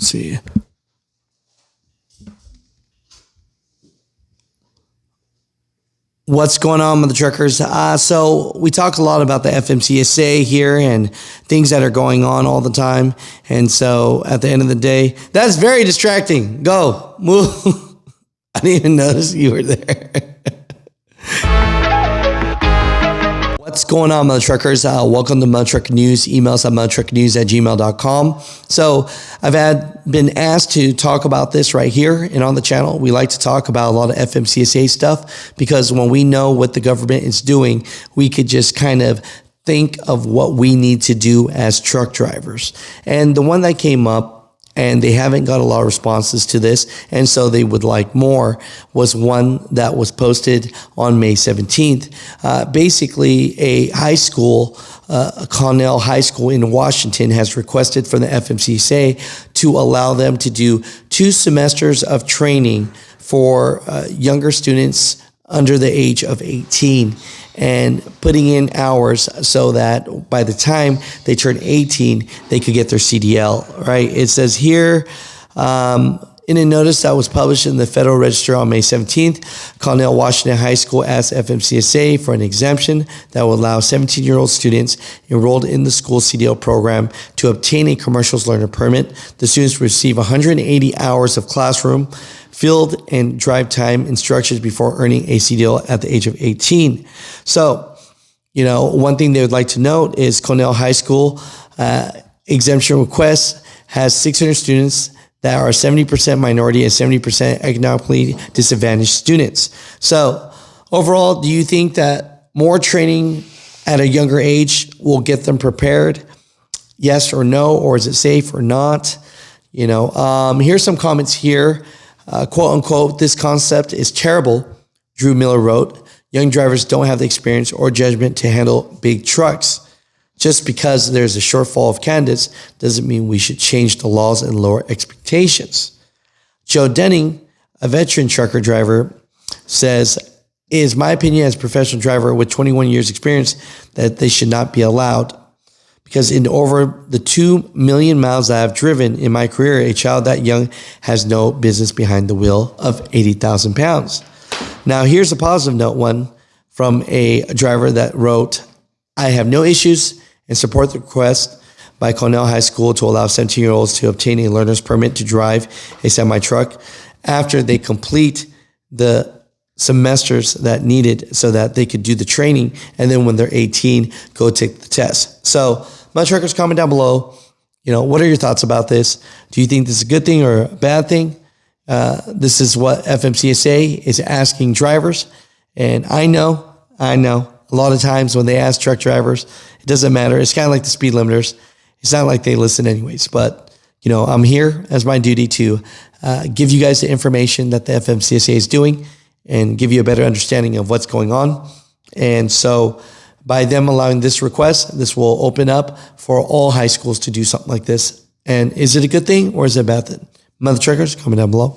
Let's see. What's going on with the truckers? So we talk a lot about the FMCSA here and things that are going on all the time. And so at the end of the day, that's very distracting. Go, move. I didn't even notice you were there. What's going on, Mutha Truckers? Welcome to Mutha Trucker News. Email us at muthatruckernews@gmail.com. So I've been asked to talk about this right here and on the channel. We like to talk about a lot of FMCSA stuff because when we know what the government is doing, we could just kind of think of what we need to do as truck drivers. And the one that came up, and they haven't got a lot of responses to this, and so they would like more, was one that was posted on May 17th. Basically, a high school, Cornell High School in Washington, has requested from the FMCSA to allow them to do 2 semesters of training for younger students under the age of 18 and putting in hours so that by the time they turn 18, they could get their CDL, right? It says here, in a notice that was published in the Federal Register on May 17th, Cornell Washington High School asked FMCSA for an exemption that will allow 17-year-old students enrolled in the school CDL program to obtain a commercials learner permit. The students receive 180 hours of classroom, field, and drive time instructions before earning a CDL at the age of 18. So, you know, one thing they would like to note is Cornell High School exemption request has 600 students that are 70% minority and 70% economically disadvantaged students. So overall, do you think that more training at a younger age will get them prepared? Yes or no, or is it safe or not? You know, here's some comments here. Quote unquote, this concept is terrible, Drew Miller wrote. Young drivers don't have the experience or judgment to handle big trucks. Just because there's a shortfall of candidates doesn't mean we should change the laws and lower expectations. Joe Denning, a veteran trucker driver, says, it is my opinion as a professional driver with 21 years experience that they should not be allowed. Because in over the 2 million miles that I've driven in my career, a child that young has no business behind the wheel of 80,000 pounds. Now, here's a positive note one from a driver that wrote, I have no issues and support the request by Cornell High School to allow 17-year-olds to obtain a learner's permit to drive a semi-truck after they complete the semesters that needed so that they could do the training, and then when they're 18, go take the test. So, Mutha Truckers, comment down below. You know, what are your thoughts about this? Do you think this is a good thing or a bad thing? This is what FMCSA is asking drivers, and I know, a lot of times when they ask truck drivers, it doesn't matter. It's kind of like the speed limiters. It's not like they listen anyways, but you know, I'm here as my duty to give you guys the information that the FMCSA is doing and give you a better understanding of what's going on. And so by them allowing this request, this will open up for all high schools to do something like this. And is it a good thing or is it a bad thing? Mutha Truckers, comment down below.